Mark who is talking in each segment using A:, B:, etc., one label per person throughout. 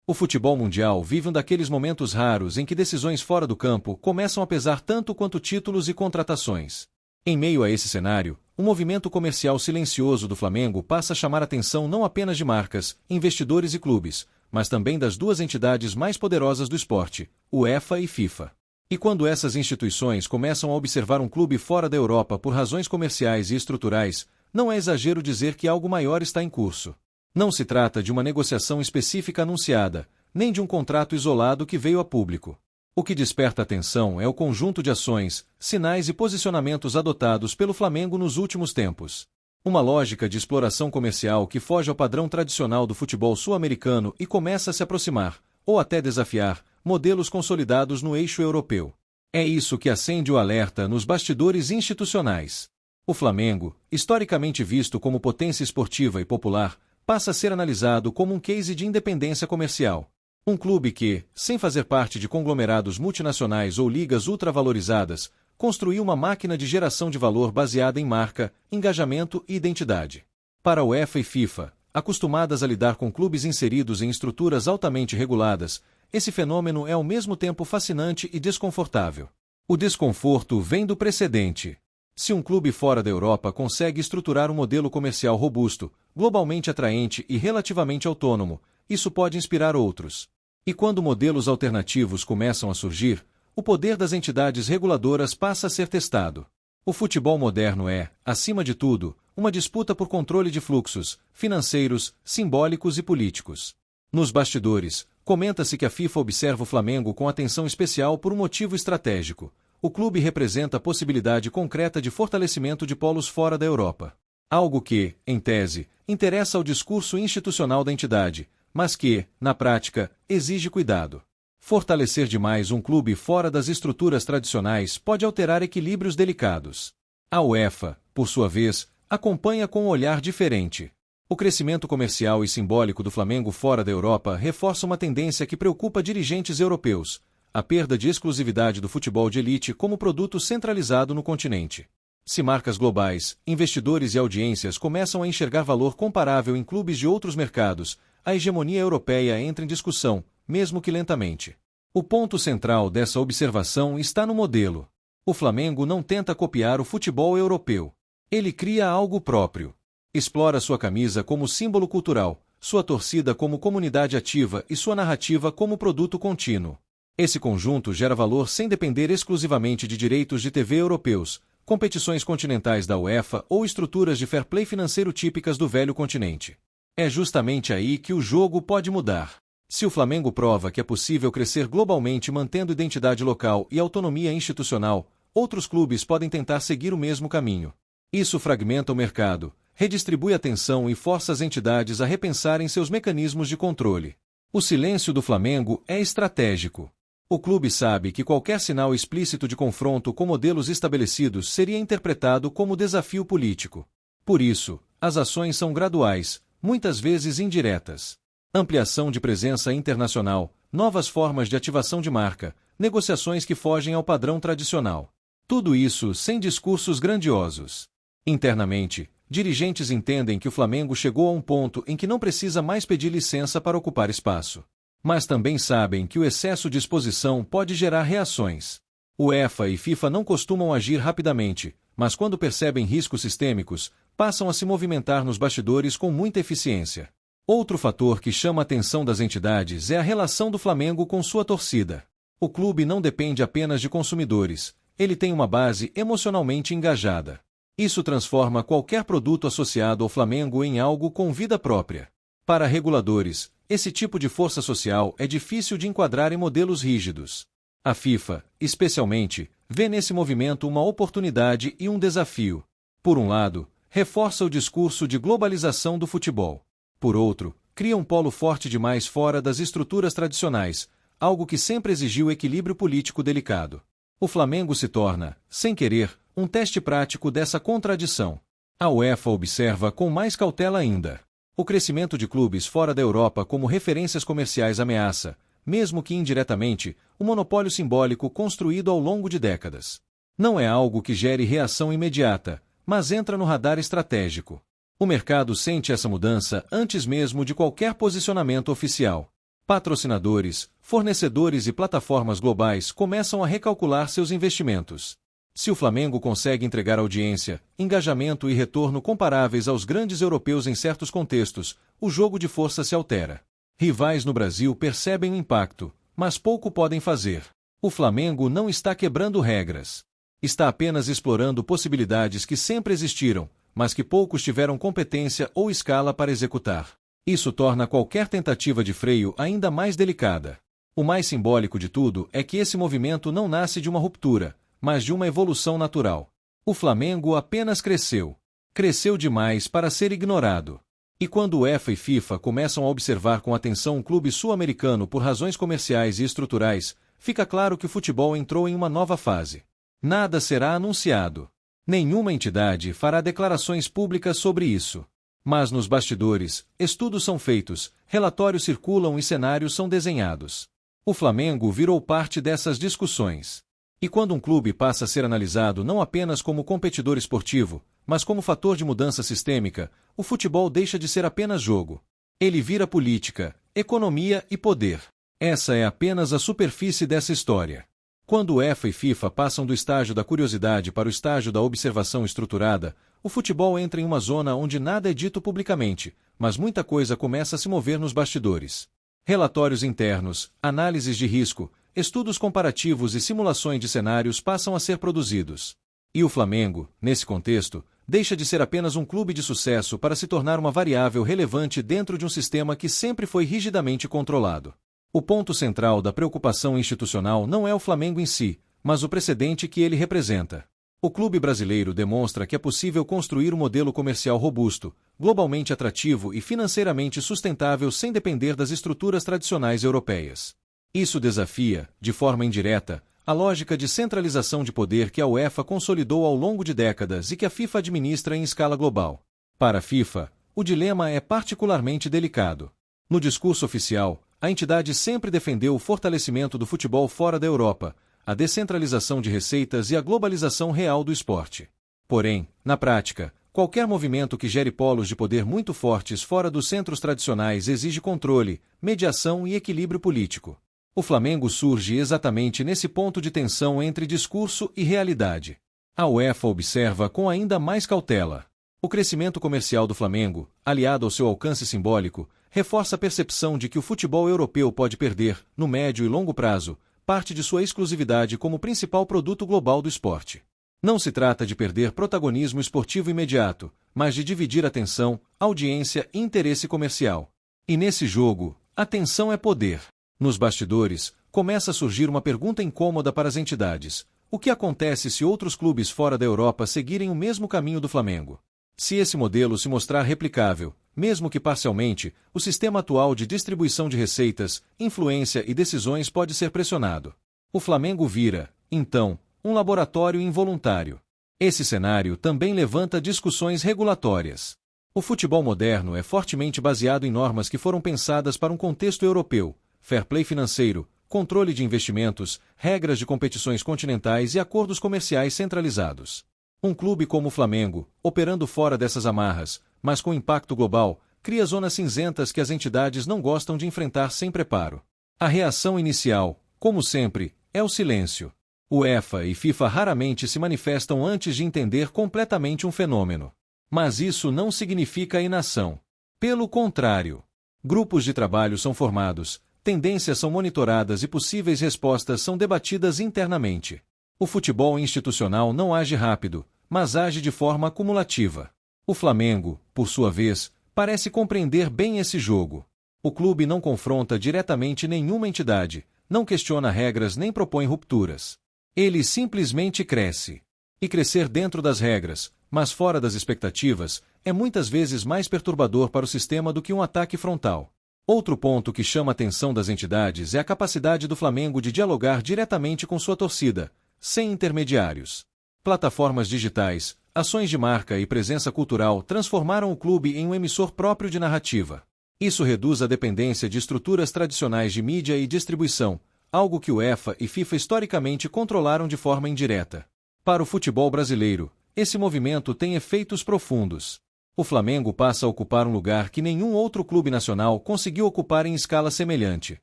A: O futebol mundial vive um daqueles momentos raros em que decisões fora do campo começam a pesar tanto quanto títulos e contratações. Em meio a esse cenário, o movimento comercial silencioso do Flamengo passa a chamar a atenção não apenas de marcas, investidores e clubes, mas também das duas entidades mais poderosas do esporte, UEFA e FIFA. E quando essas instituições começam a observar um clube fora da Europa por razões comerciais e estruturais, não é exagero dizer que algo maior está em curso. Não se trata de uma negociação específica anunciada, nem de um contrato isolado que veio a público. O que desperta atenção é o conjunto de ações, sinais e posicionamentos adotados pelo Flamengo nos últimos tempos. Uma lógica de exploração comercial que foge ao padrão tradicional do futebol sul-americano e começa a se aproximar, ou até desafiar, modelos consolidados no eixo europeu. É isso que acende o alerta nos bastidores institucionais. O Flamengo, historicamente visto como potência esportiva e popular, passa a ser analisado como um case de independência comercial. Um clube que, sem fazer parte de conglomerados multinacionais ou ligas ultravalorizadas, construiu uma máquina de geração de valor baseada em marca, engajamento e identidade. Para a UEFA e FIFA, acostumadas a lidar com clubes inseridos em estruturas altamente reguladas, esse fenômeno é ao mesmo tempo fascinante e desconfortável. O desconforto vem do precedente. Se um clube fora da Europa consegue estruturar um modelo comercial robusto, globalmente atraente e relativamente autônomo, isso pode inspirar outros. E quando modelos alternativos começam a surgir, o poder das entidades reguladoras passa a ser testado. O futebol moderno é, acima de tudo, uma disputa por controle de fluxos financeiros, simbólicos e políticos. Nos bastidores, comenta-se que a FIFA observa o Flamengo com atenção especial por um motivo estratégico. O clube representa a possibilidade concreta de fortalecimento de polos fora da Europa. Algo que, em tese, interessa ao discurso institucional da entidade, mas que, na prática, exige cuidado. Fortalecer demais um clube fora das estruturas tradicionais pode alterar equilíbrios delicados. A UEFA, por sua vez, acompanha com um olhar diferente. O crescimento comercial e simbólico do Flamengo fora da Europa reforça uma tendência que preocupa dirigentes europeus: a perda de exclusividade do futebol de elite como produto centralizado no continente. Se marcas globais, investidores e audiências começam a enxergar valor comparável em clubes de outros mercados, a hegemonia europeia entra em discussão, mesmo que lentamente. O ponto central dessa observação está no modelo. O Flamengo não tenta copiar o futebol europeu. Ele cria algo próprio. Explora sua camisa como símbolo cultural, sua torcida como comunidade ativa e sua narrativa como produto contínuo. Esse conjunto gera valor sem depender exclusivamente de direitos de TV europeus, competições continentais da UEFA ou estruturas de fair play financeiro típicas do velho continente. É justamente aí que o jogo pode mudar. Se o Flamengo prova que é possível crescer globalmente mantendo identidade local e autonomia institucional, outros clubes podem tentar seguir o mesmo caminho. Isso fragmenta o mercado, redistribui atenção e força as entidades a repensarem seus mecanismos de controle. O silêncio do Flamengo é estratégico. O clube sabe que qualquer sinal explícito de confronto com modelos estabelecidos seria interpretado como desafio político. Por isso, as ações são graduais, muitas vezes indiretas. Ampliação de presença internacional, novas formas de ativação de marca, negociações que fogem ao padrão tradicional. Tudo isso sem discursos grandiosos. Internamente, dirigentes entendem que o Flamengo chegou a um ponto em que não precisa mais pedir licença para ocupar espaço. Mas também sabem que o excesso de exposição pode gerar reações. UEFA e FIFA não costumam agir rapidamente, mas quando percebem riscos sistêmicos, passam a se movimentar nos bastidores com muita eficiência. Outro fator que chama a atenção das entidades é a relação do Flamengo com sua torcida. O clube não depende apenas de consumidores, ele tem uma base emocionalmente engajada. Isso transforma qualquer produto associado ao Flamengo em algo com vida própria. Para reguladores, esse tipo de força social é difícil de enquadrar em modelos rígidos. A FIFA, especialmente, vê nesse movimento uma oportunidade e um desafio. Por um lado, reforça o discurso de globalização do futebol. Por outro, cria um polo forte demais fora das estruturas tradicionais, algo que sempre exigiu equilíbrio político delicado. O Flamengo se torna, sem querer, um teste prático dessa contradição. A UEFA observa com mais cautela ainda. O crescimento de clubes fora da Europa como referências comerciais ameaça, mesmo que indiretamente, o monopólio simbólico construído ao longo de décadas. Não é algo que gere reação imediata, mas entra no radar estratégico. O mercado sente essa mudança antes mesmo de qualquer posicionamento oficial. Patrocinadores, fornecedores e plataformas globais começam a recalcular seus investimentos. Se o Flamengo consegue entregar audiência, engajamento e retorno comparáveis aos grandes europeus em certos contextos, o jogo de força se altera. Rivais no Brasil percebem o impacto, mas pouco podem fazer. O Flamengo não está quebrando regras. Está apenas explorando possibilidades que sempre existiram, mas que poucos tiveram competência ou escala para executar. Isso torna qualquer tentativa de freio ainda mais delicada. O mais simbólico de tudo é que esse movimento não nasce de uma ruptura, mas de uma evolução natural. O Flamengo apenas cresceu. Cresceu demais para ser ignorado. E quando UEFA e FIFA começam a observar com atenção um clube sul-americano por razões comerciais e estruturais, fica claro que o futebol entrou em uma nova fase. Nada será anunciado. Nenhuma entidade fará declarações públicas sobre isso. Mas nos bastidores, estudos são feitos, relatórios circulam e cenários são desenhados. O Flamengo virou parte dessas discussões. E quando um clube passa a ser analisado não apenas como competidor esportivo, mas como fator de mudança sistêmica, o futebol deixa de ser apenas jogo. Ele vira política, economia e poder. Essa é apenas a superfície dessa história. Quando UEFA e FIFA passam do estágio da curiosidade para o estágio da observação estruturada, o futebol entra em uma zona onde nada é dito publicamente, mas muita coisa começa a se mover nos bastidores. Relatórios internos, análises de risco, estudos comparativos e simulações de cenários passam a ser produzidos. E o Flamengo, nesse contexto, deixa de ser apenas um clube de sucesso para se tornar uma variável relevante dentro de um sistema que sempre foi rigidamente controlado. O ponto central da preocupação institucional não é o Flamengo em si, mas o precedente que ele representa. O clube brasileiro demonstra que é possível construir um modelo comercial robusto, globalmente atrativo e financeiramente sustentável sem depender das estruturas tradicionais europeias. Isso desafia, de forma indireta, a lógica de centralização de poder que a UEFA consolidou ao longo de décadas e que a FIFA administra em escala global. Para a FIFA, o dilema é particularmente delicado. No discurso oficial, a entidade sempre defendeu o fortalecimento do futebol fora da Europa, a descentralização de receitas e a globalização real do esporte. Porém, na prática, qualquer movimento que gere polos de poder muito fortes fora dos centros tradicionais exige controle, mediação e equilíbrio político. O Flamengo surge exatamente nesse ponto de tensão entre discurso e realidade. A UEFA observa com ainda mais cautela. O crescimento comercial do Flamengo, aliado ao seu alcance simbólico, reforça a percepção de que o futebol europeu pode perder, no médio e longo prazo, parte de sua exclusividade como principal produto global do esporte. Não se trata de perder protagonismo esportivo imediato, mas de dividir atenção, audiência e interesse comercial. E nesse jogo, atenção é poder. Nos bastidores, começa a surgir uma pergunta incômoda para as entidades. O que acontece se outros clubes fora da Europa seguirem o mesmo caminho do Flamengo? Se esse modelo se mostrar replicável, mesmo que parcialmente, o sistema atual de distribuição de receitas, influência e decisões pode ser pressionado. O Flamengo vira, então, um laboratório involuntário. Esse cenário também levanta discussões regulatórias. O futebol moderno é fortemente baseado em normas que foram pensadas para um contexto europeu: fair play financeiro, controle de investimentos, regras de competições continentais e acordos comerciais centralizados. Um clube como o Flamengo, operando fora dessas amarras, mas com impacto global, cria zonas cinzentas que as entidades não gostam de enfrentar sem preparo. A reação inicial, como sempre, é o silêncio. UEFA e FIFA raramente se manifestam antes de entender completamente um fenômeno. Mas isso não significa inação. Pelo contrário, grupos de trabalho são formados, tendências são monitoradas e possíveis respostas são debatidas internamente. O futebol institucional não age rápido, mas age de forma acumulativa. O Flamengo, por sua vez, parece compreender bem esse jogo. O clube não confronta diretamente nenhuma entidade, não questiona regras nem propõe rupturas. Ele simplesmente cresce. E crescer dentro das regras, mas fora das expectativas, é muitas vezes mais perturbador para o sistema do que um ataque frontal. Outro ponto que chama a atenção das entidades é a capacidade do Flamengo de dialogar diretamente com sua torcida, sem intermediários. Plataformas digitais, ações de marca e presença cultural transformaram o clube em um emissor próprio de narrativa. Isso reduz a dependência de estruturas tradicionais de mídia e distribuição, algo que UEFA e FIFA historicamente controlaram de forma indireta. Para o futebol brasileiro, esse movimento tem efeitos profundos. O Flamengo passa a ocupar um lugar que nenhum outro clube nacional conseguiu ocupar em escala semelhante.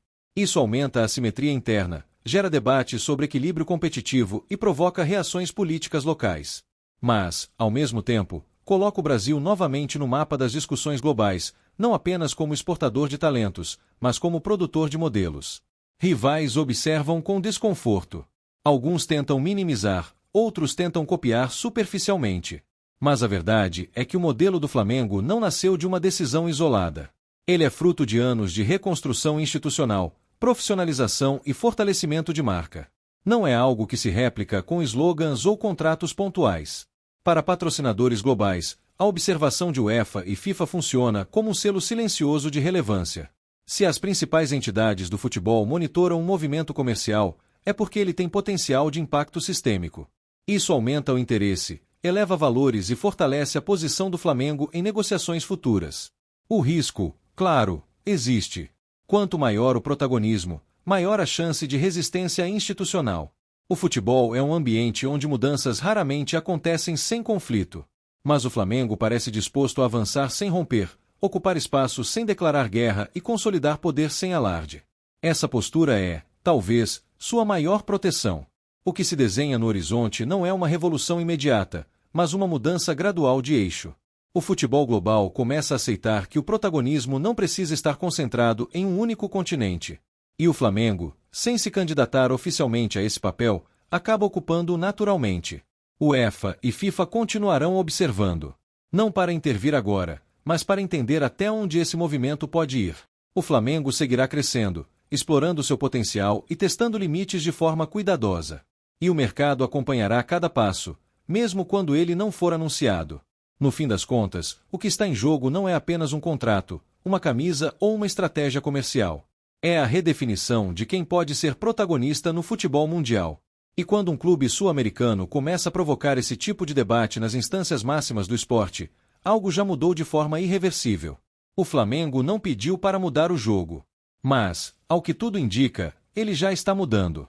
A: Isso aumenta a assimetria interna, gera debate sobre equilíbrio competitivo e provoca reações políticas locais. Mas, ao mesmo tempo, coloca o Brasil novamente no mapa das discussões globais, não apenas como exportador de talentos, mas como produtor de modelos. Rivais observam com desconforto. Alguns tentam minimizar, outros tentam copiar superficialmente. Mas a verdade é que o modelo do Flamengo não nasceu de uma decisão isolada. Ele é fruto de anos de reconstrução institucional, profissionalização e fortalecimento de marca. Não é algo que se réplica com slogans ou contratos pontuais. Para patrocinadores globais, a observação de UEFA e FIFA funciona como um selo silencioso de relevância. Se as principais entidades do futebol monitoram um movimento comercial, é porque ele tem potencial de impacto sistêmico. Isso aumenta o interesse, eleva valores e fortalece a posição do Flamengo em negociações futuras. O risco, claro, existe. Quanto maior o protagonismo, maior a chance de resistência institucional. O futebol é um ambiente onde mudanças raramente acontecem sem conflito. Mas o Flamengo parece disposto a avançar sem romper, ocupar espaço sem declarar guerra e consolidar poder sem alarde. Essa postura é, talvez, sua maior proteção. O que se desenha no horizonte não é uma revolução imediata, mas uma mudança gradual de eixo. O futebol global começa a aceitar que o protagonismo não precisa estar concentrado em um único continente. E o Flamengo, sem se candidatar oficialmente a esse papel, acaba ocupando-o naturalmente. UEFA e FIFA continuarão observando. Não para intervir agora, mas para entender até onde esse movimento pode ir. O Flamengo seguirá crescendo, explorando seu potencial e testando limites de forma cuidadosa. E o mercado acompanhará cada passo, mesmo quando ele não for anunciado. No fim das contas, o que está em jogo não é apenas um contrato, uma camisa ou uma estratégia comercial. É a redefinição de quem pode ser protagonista no futebol mundial. E quando um clube sul-americano começa a provocar esse tipo de debate nas instâncias máximas do esporte, algo já mudou de forma irreversível. O Flamengo não pediu para mudar o jogo. Mas, ao que tudo indica, ele já está mudando.